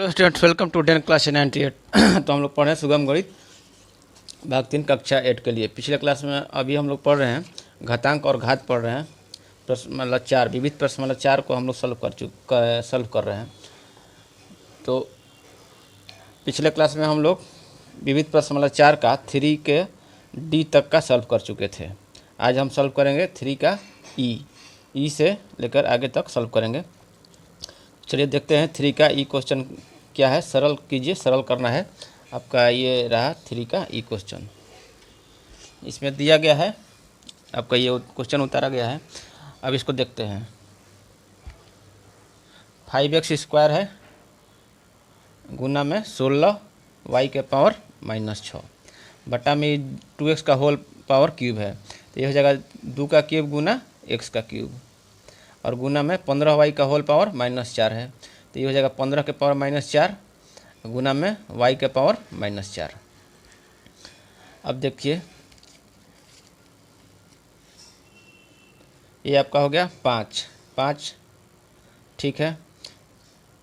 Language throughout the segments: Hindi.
Hello students, welcome to 10 class 98। तो हम लोग पढ़ रहे हैं सुगम गणित भाग 3 कक्षा 8 के लिए। पिछले क्लास में अभी हम लोग पढ़ रहे हैं घातांक और घात पढ़ रहे हैं। प्रश्नमाला 4 विविध प्रश्नमाला 4 को हम लोग सॉल्व कर रहे हैं। तो पिछले क्लास में हम लोग विविध प्रश्नमाला 4 का 3 के डी तक का सॉल्व कर चुके थे। आज हम सॉल्व करेंगे 3 का ई से लेकर आगे तक सॉल्व करेंगे। चलिए देखते हैं 3 का ई क्वेश्चन क्या है। सरल कीजिए, सरल करना है आपका। ये रहा 3 का ई क्वेश्चन। इसमें दिया गया है आपका, ये क्वेश्चन उतारा गया है। अब इसको देखते हैं। 5x² है गुना में 16 y के पावर -6 बटा में 2x का होल पावर क्यूब है। तो ये हो जाएगा 2 का क्यूब गुना x का क्यूब और गुना में 15y का होल पावर -4 है। तो ये हो जाएगा 15 के पावर -4 गुना में y के पावर -4। अब देखिए ये आपका हो गया 5। ठीक है,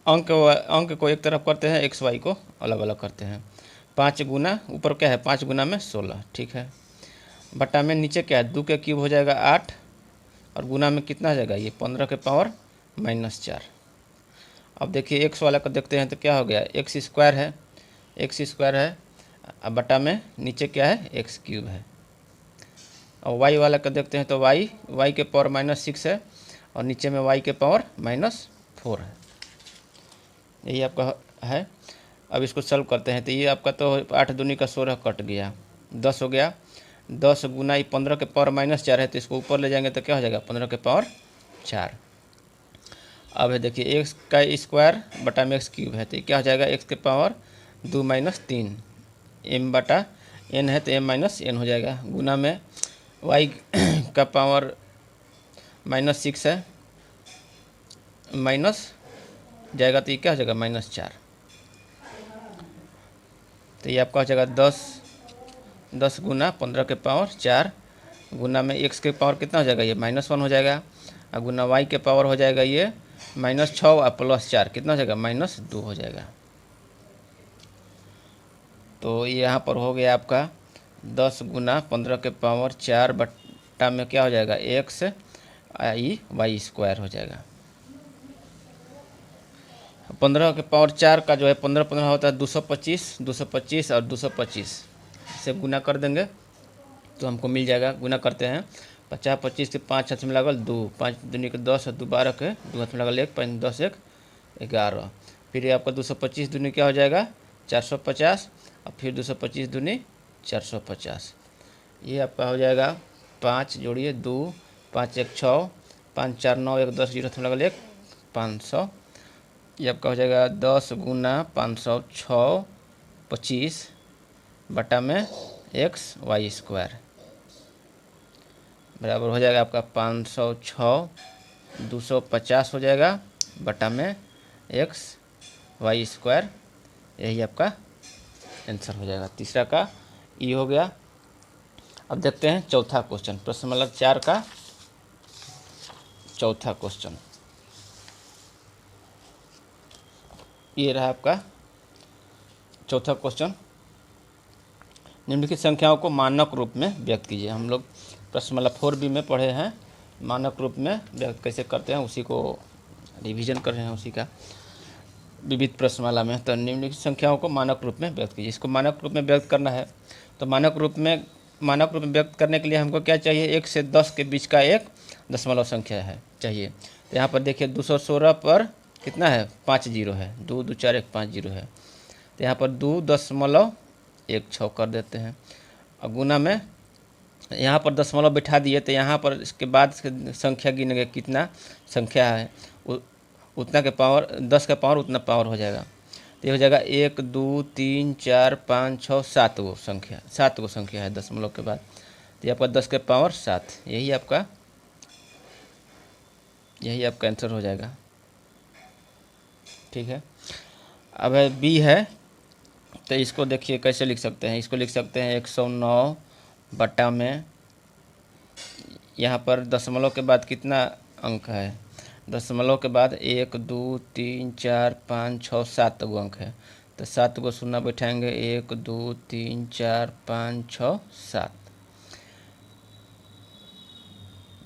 अंक को एक तरफ करते हैं, x y को अलग अलग करते हैं। 5 गुना ऊपर क्या है, 5 गुना में 16। ठीक है, बटा में नीचे क्या है, 2 के क्यूब हो जाएगा 8 और गुना में कितना हो जाएगा, ये 15 के पावर -4। अब देखिए x वाला को देखते हैं तो क्या हो गया, x² है। अब बटा में नीचे क्या है, x क्यूब है। और y वाला को देखते हैं तो y के पावर -6 है और नीचे में y के पावर -4 है। यही आपका है। अब इसको सॉल्व करते हैं तो ये आपका तो 8 दूनी का 16 कट गया, 10 हो गया। 10 गुना ये 15 के पावर -4 है तो इसको ऊपर ले जाएंगे तो क्या हो जाएगा, 15 के पावर 4। अब है देखिए x का स्क्वायर बटा में x क्यूब है तो क्या हो जाएगा, x के पावर 2 - 3 m बटा n है तो m - n हो जाएगा। गुना में y का पावर -6 है, माइनस जाएगा तो ये क्या हो जाएगा, -4। तो ये आपका हो जाएगा 10 गुना 15 के पावर 4 गुना में x के पावर कितना हो जाएगा, ये -1 हो जाएगा और गुना y के पावर हो जाएगा ये -6 और +4 कितना हो जाएगा, -2 हो जाएगा। तो यहाँ पर हो गया आपका 10 गुना 15 के पावर 4 बट्टा में क्या हो जाएगा, x i y² हो जाएगा। 15 के पावर 4 का जो है 15 होता है 225 और 225 से गुना कर देंगे तो हमको मिल जाएगा। गुना करते हैं 50 25 के 5 हाथ में लगल 2, 5 दूनी के 10 और 2 12 के 2 हाथ में लगल 1, 5 10 1 11। फिर ये आपका 225 दूनी क्या हो जाएगा, 450 और फिर 225 दूनी 450। ये आपका हो जाएगा 5 जोड़िए 2 5 1 6 5 4 9 1 10 0 हाथ में लगल 1 500। ये आपका हो जाएगा 10 गुना 506 25 बटा में x y² बराबर हो जाएगा आपका 506 250 हो जाएगा बटा में x y²। यही आपका आंसर हो जाएगा। तीसरा का ई हो गया। अब देखते हैं चौथा क्वेश्चन, प्रश्नमाला 4 का चौथा क्वेश्चन। ये रहा आपका चौथा क्वेश्चन। निम्नलिखित संख्याओं को मानक रूप में व्यक्त कीजिए। हम लोग प्रश्नमाला 4B में पढ़े हैं, मानक रूप में व्यक्त कैसे करते हैं उसी को रिवीजन कर रहे हैं, उसी का विविध प्रश्नमाला में। तो निम्नलिखित संख्याओं को मानक रूप में व्यक्त कीजिए। इसको मानक रूप में व्यक्त करना है तो मानक रूप में व्यक्त करने के लिए हमको क्या चाहिए, 1 से 10 के बीच का एक दशमलव संख्या है चाहिए। तो यहाँ पर देखिए 216 पर कितना है, 5 जीरो है, 2 2 4 1 5 जीरो है। तो यहाँ पर 2.16 कर देते हैं और गुना में यहाँ पर दशमलव बिठा दिए तो यहाँ पर इसके बाद संख्या गिनेंगे कितना संख्या है, उतना के पावर 10 का पावर उतना पावर हो जाएगा। तो ये हो जाएगा 1 2 3 4 5 6 7 गो संख्या है दशमलव के बाद। तो ये आपका 10 के पावर 7, यही आपका आंसर हो जाएगा। ठीक है, अब है बी है तो इसको देखिए कैसे लिख सकते हैं। इसको लिख सकते हैं 109 बटा में यहाँ पर दशमलव के बाद कितना अंक है, दशमलव के बाद 1 2 3 4 5 6 7 गो अंक है, तो 7 गो शून्य बैठाएंगे, 1 2 3 4 5 6 7।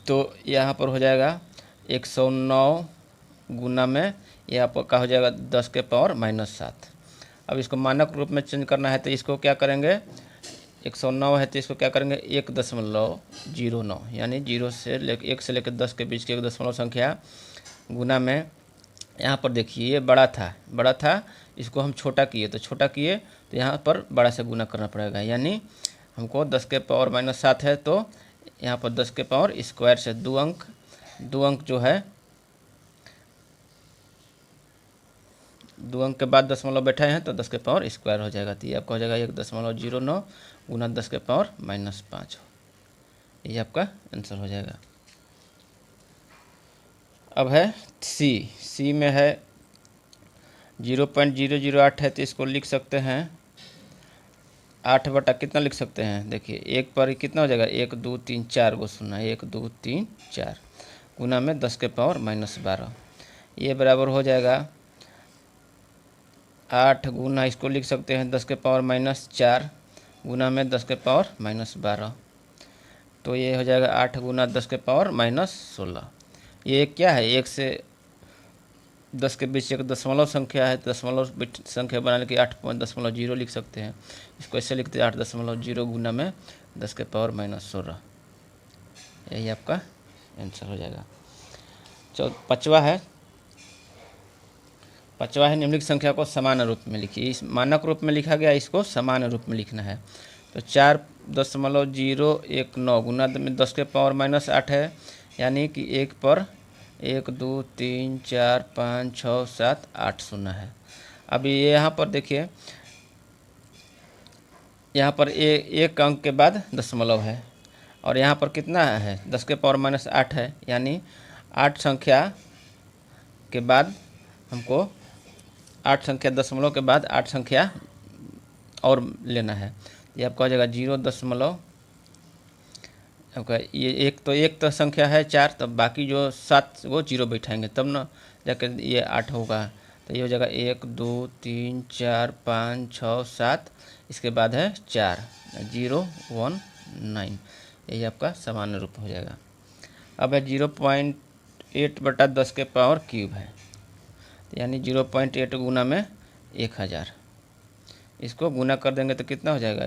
तो यहाँ पर हो जाएगा 109 गुना में यहाँ पर क्या हो जाएगा 10 के पावर -7। अब इसको मानक रूप में चेंज करना है तो इसको क्या करेंगे, 109 है तो इसको क्या करेंगे 1.09 यानी 1 से लेकर 10 के बीच की एक दशमलव संख्या गुना में, यहाँ पर देखिए ये बड़ा था इसको हम छोटा किए तो यहाँ पर बड़ा से गुना करना पड़ेगा, यानी हमको 10 के पावर -7 है तो यहाँ पर 10 के पावर स्क्वायर से दो अंक जो है 2 अंक के बाद दशमलव बैठे हैं तो 10 के पावर स्क्वायर हो जाएगा, तो ये आपका हो जाएगा 1.09 गुना 10 के पावर -5, ये आपका आंसर हो जाएगा। अब है सी में है 0.008 है तो इसको लिख सकते हैं 8 बटा कितना लिख सकते हैं, देखिए एक पर कितना हो जाएगा 1 2 3 4 गो शून्य, 1 2 3 4 गुना में 10 के पावर -12, ये बराबर हो जाएगा 8 गुना इसको लिख सकते हैं 10 के पावर -4 गुना में 10 के पावर -12, तो ये हो जाएगा 8 गुना 10 के पावर -16। ये क्या है, 1 से 10 के बीच एक दशमलव संख्या है, दशमलव संख्या बनाने के 8.0 लिख सकते हैं, इसको ऐसे लिखते हैं 8.0 गुना में 10 के पावर -16, यही आपका आंसर हो जाएगा। पाँचवा है निम्नलिखित संख्या को समान रूप में लिखिए। इस मानक रूप में लिखा गया, इसको समान रूप में लिखना है, तो 4.019 गुना में 10 के पावर -8 है, यानी कि 1 पर 1 2 3 4 5 6 7 8 शून्य है। अभी यहाँ पर देखिए, यहाँ पर एक अंक के बाद दशमलव है और यहाँ पर कितना है 10 के पावर -8 है, यानी 8 संख्या के बाद हमको 8 संख्या दशमलव के बाद 8 संख्या और लेना है, ये आपका हो जाएगा 0. आपका ये एक तो संख्या है 4, तब बाकी जो 7 वो 0 बैठाएंगे तब ना जाकर ये 8 होगा, तो ये हो जाएगा 1 2 3 4 5 6 7, इसके बाद है 4 019, यही आपका सामान्य रूप हो जाएगा। अब है 0.8 बटा 10 के पावर क्यूब है, तो यानी 0.8 गुना में 1000, इसको गुना कर देंगे तो कितना हो जाएगा,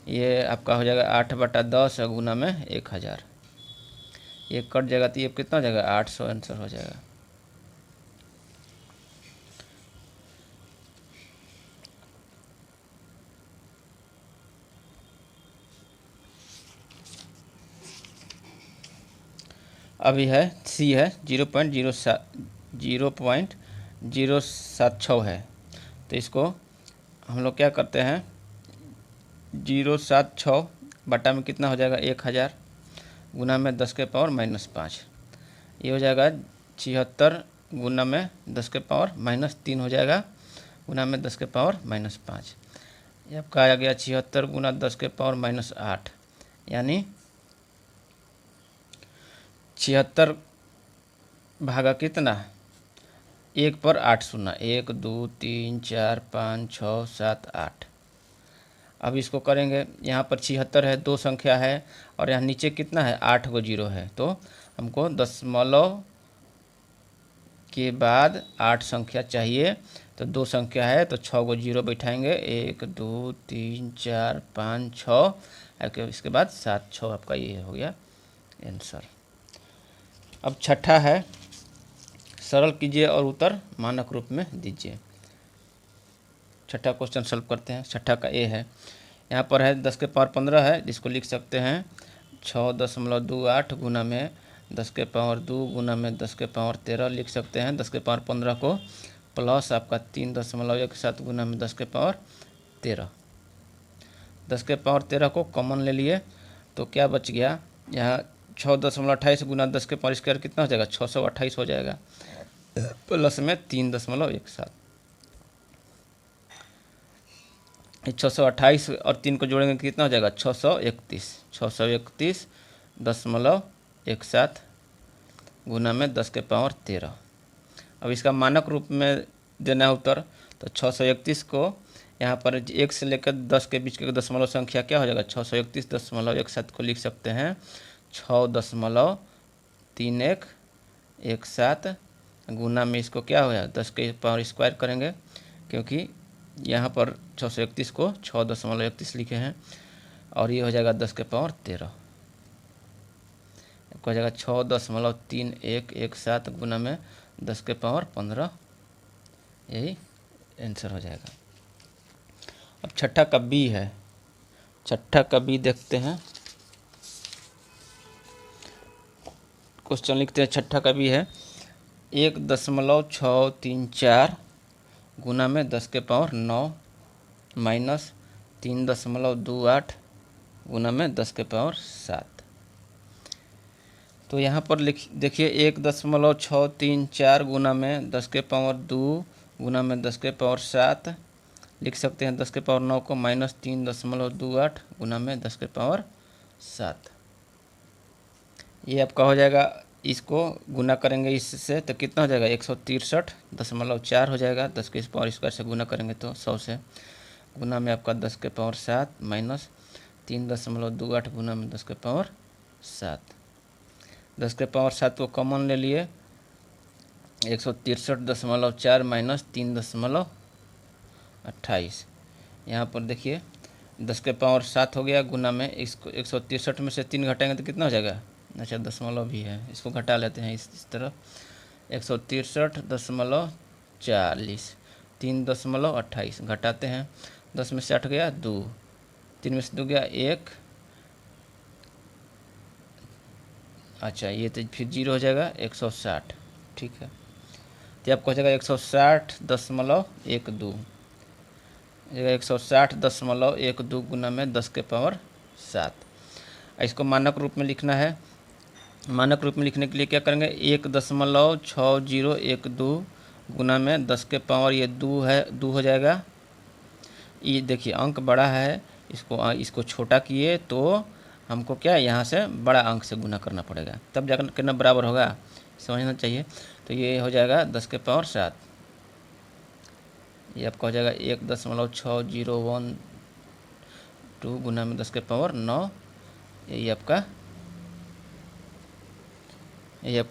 ये आपका हो जाएगा 8 बटा 10 गुना में 1000, ये कट जाएगा तो ये कितना हो जाएगा 800 आंसर हो जाएगा। अभी है सी है 0.076 है, तो इसको हम लोग क्या करते हैं 0.76 बटा में कितना हो जाएगा 1000 गुना में 10 के पावर -5, ये हो जाएगा 76 गुना में 10 के पावर -3 हो जाएगा गुना में 10 के पावर -5, ये आपका आ गया 76 गुना 10 के पावर -8, यानी 76 भागा कितना 1 पर 8 शून्य, 1 2 3 4 5 6 7 8। अब इसको करेंगे, यहाँ पर 76 है, 2 संख्या है और यहाँ नीचे कितना है 8 गो 0 है, तो हमको दशमलव के बाद 8 संख्या चाहिए, तो 2 संख्या है तो 6 गो 0 बैठाएंगे, 1 2 3 4 5 6, इसके बाद 7 6, आपका ये हो गया आंसर। अब छठा है, सरल कीजिए और उत्तर मानक रूप में दीजिए। छठा क्वेश्चन सॉल्व करते हैं। छठा का ए है, यहाँ पर है 10 के पावर 15 है, जिसको लिख सकते हैं 6.28 गुना में 10 के पावर 2 गुना में 10 के पावर 13 लिख सकते हैं। 10 के पावर 15 को प्लस आपका 3.17 गुना में 10 के पावर 13, 10 के पावर 13 को कॉमन ले लिए तो क्या बच गया, यहाँ 6.28 गुना 10 के पावर स्क्वायर कितना हो जाएगा 628 हो जाएगा, प्लस में 3.17, 628 और 3 को जोड़ेंगे कितना हो जाएगा 631, 631.17 गुना में 10 के पावर 13। अब इसका मानक रूप में देना है उत्तर, तो 631 को यहाँ पर 1 से लेकर 10 के बीच के दशमलव संख्या क्या हो जाएगा, 631.17 को लिख सकते हैं 6.3117 गुना में इसको क्या हो जाएगा 10 के पावर स्क्वायर करेंगे, क्योंकि यहाँ पर 631 को 6.31 लिखे हैं, और ये हो जाएगा 10 के पावर 13 हो जाएगा 6.3117 गुना में 10 के पावर 15, यही आंसर हो जाएगा। अब छठा का बी है, छठा का बी देखते हैं। क्वेश्चन लिखते हैं, छठा का बी है 1.634 गुना में 10 के पावर 9 माइनस 3.28 गुना में 10 के पावर 7। तो यहाँ पर देखिए 1.634 गुना में 10 के पावर 2 गुना में 10 के पावर 7 लिख सकते हैं 10 के पावर 9 को, माइनस 3.28 गुना में 10 के पावर 7। ये आपका हो जाएगा, इसको गुना करेंगे इससे तो कितना हो जाएगा 163.4 हो जाएगा। 10 के पावर स्क्वायर से गुना करेंगे तो 100 से, गुना में आपका 10 के पावर 7 माइनस 3.28 गुना में 10 के पावर 7। 10 के पावर 7 को कॉमन ले लिए, 163.4 माइनस 3.28। यहाँ पर देखिए 10 के पावर 7 हो गया, गुना में इसको 163 में से 3 घटाएंगे तो कितना हो जाएगा, अच्छा दशमलव भी है, इसको घटा लेते हैं इस तरफ, 163.40 3.28 घटाते हैं, 10 में से 8 गया 2, 3 में से 2 गया 1, अच्छा ये तो फिर 0 हो जाएगा 160, ठीक है। तो आपको हो जाएगा 160.12 160.12 गुना में 10 के पावर 7। इसको मानक रूप में लिखना है। मानक रूप में लिखने के लिए क्या करेंगे, 1.6012 गुना में 10 के पावर ये 2 है, 2 हो जाएगा। ये देखिए अंक बड़ा है, इसको छोटा किए तो हमको क्या यहाँ से बड़ा अंक से गुना करना पड़ेगा, तब जाकर कितना बराबर होगा, समझना चाहिए। तो ये हो जाएगा 10 के पावर 7, ये आपका हो जाएगा 1.6012 गुना में 10 के पावर 9, यही आपका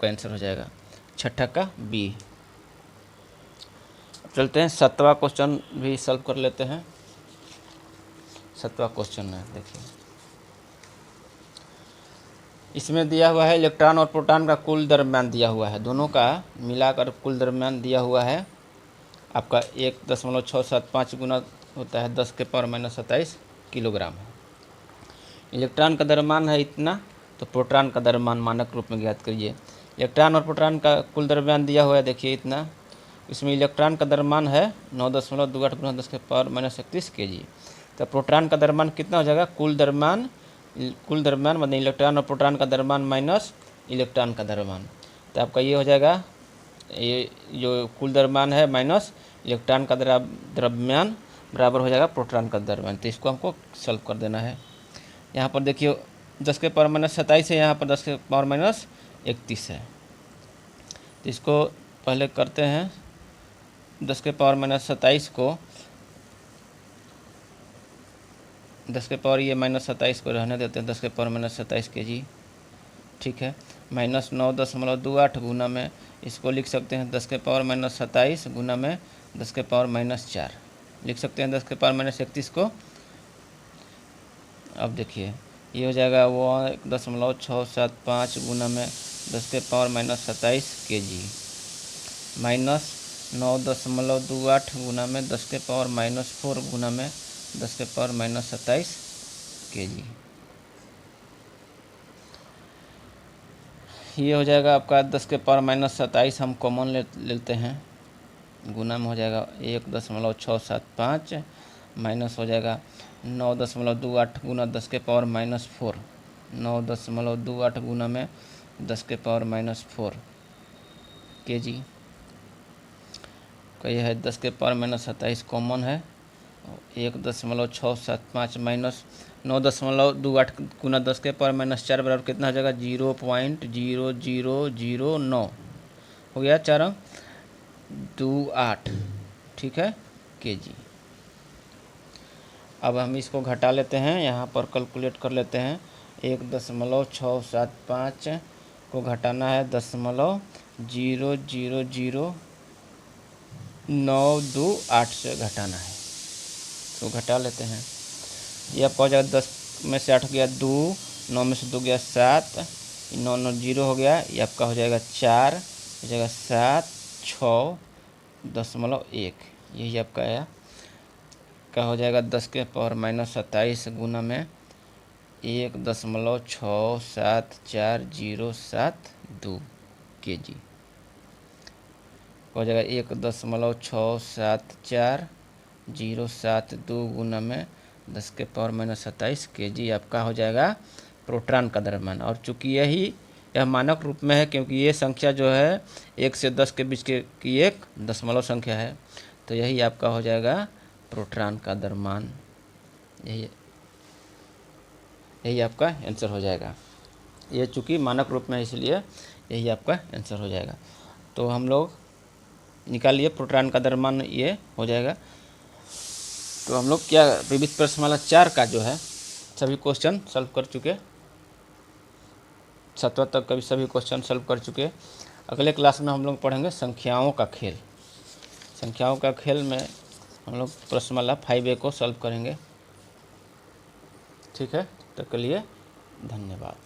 आंसर हो जाएगा छठा का बी। चलते हैं 7वां क्वेश्चन भी सॉल्व कर लेते हैं। 7वां क्वेश्चन है, देखिए इसमें दिया हुआ है इलेक्ट्रॉन और प्रोटॉन का कुल द्रव्यमान दिया हुआ है, दोनों का मिलाकर कुल द्रव्यमान दिया हुआ है आपका 1.675 गुना होता है 10 के पावर माइनस 27 किलोग्राम है। इलेक्ट्रॉन का द्रव्यमान है इतना, तो प्रोटॉन का द्रव्यमान मानक रूप में ज्ञात करिए। इलेक्ट्रॉन और प्रोटॉन का कुल द्रव्यमान दिया हुआ है, देखिए इतना, इसमें इलेक्ट्रॉन का द्रव्यमान है 9.28 गुना 10 के पावर माइनस 31 kg। तो प्रोटॉन का द्रव्यमान कितना हो जाएगा, कुल द्रव्यमान मतलब इलेक्ट्रॉन और प्रोटॉन का द्रव्यमान माइनस इलेक्ट्रॉन का द्रव्यमान, तो आपका ये हो जाएगा, ये जो कुल द्रव्यमान है माइनस इलेक्ट्रॉन का द्रव्यमान बराबर हो जाएगा प्रोटॉन का द्रव्यमान। तो इसको हमको सॉल्व कर देना है। यहाँ पर देखिए 10 के पावर माइनस 27 है, यहाँ पर 10 के पावर माइनस 31 है। तो इसको पहले करते हैं, 10 के पावर माइनस 27 को 10 के पावर ये माइनस 27 को रहने देते हैं, 10 के पावर माइनस 27 kg, ठीक है। माइनस 9.28 गुना में इसको लिख सकते हैं 10 के पावर माइनस 27 गुना में 10 के पावर माइनस 4 लिख सकते हैं 10 के पावर माइनस 31 को। अब देखिए ये हो जाएगा 1.675 गुना में 10 के पावर माइनस 27 kg माइनस 9.28 गुना में 10 के पावर माइनस 4 गुना में 10 के पावर माइनस 27 kg। ये हो जाएगा आपका 10 के पावर माइनस 27 हम कॉमन लेते हैं, गुना में हो जाएगा 1.675 माइनस हो जाएगा 9.28 गुना 10 के पावर माइनस 4, 9.28 गुना में 10 के पावर माइनस 4 kg का यह है। 10 के पावर माइनस 27 कॉमन है 1.675 माइनस 9.28 गुना 10 के पावर -4 बराबर कितना हो जाएगा? 0.0009 हो गया 4 अंक 28, ठीक है, केजी। अब हम इसको घटा लेते हैं, यहाँ पर कैलकुलेट कर लेते हैं। 1.675 को घटाना है 0.000928 से घटाना है, तो घटा लेते हैं। ये आपका हो जाएगा 10 में से 8 गया 2, 9 में से 2 गया 7, 9 9 0 हो गया। ये आपका हो जाएगा 4, हो जाएगा 7.6.1, यही आपका आया। क्या हो जाएगा? 10 के पावर -27 गुना में 1.67407 केजी हो जाएगा। 1.67407 गुना में 10 के पावर -27 केजी आपका हो जाएगा प्रोटॉन का द्रव्यमान। और चूंकि यह मानक रूप में है, क्योंकि ये संख्या जो है 1 से 10 के बीच की एक दशमलव संख्या है, तो यही आपका हो जाएगा प्रोटॉन का द्रव्यमान। यही आपका आंसर हो जाएगा। ये चूँकि मानक रूप में है, इसलिए यही आपका आंसर हो जाएगा। तो हम लोग निकालिए प्रोटॉन का द्रव्यमान, ये हो जाएगा। तो हम लोग क्या विविध प्रश्नमाला 4 का जो है सभी क्वेश्चन सॉल्व कर चुके, 7वां तक का भी सभी क्वेश्चन सॉल्व कर चुके। अगले क्लास में हम लोग पढ़ेंगे संख्याओं का खेल। संख्याओं का खेल में हम लोग प्रश्नमाला 5A को सॉल्व करेंगे, ठीक है। तब तक के लिए धन्यवाद।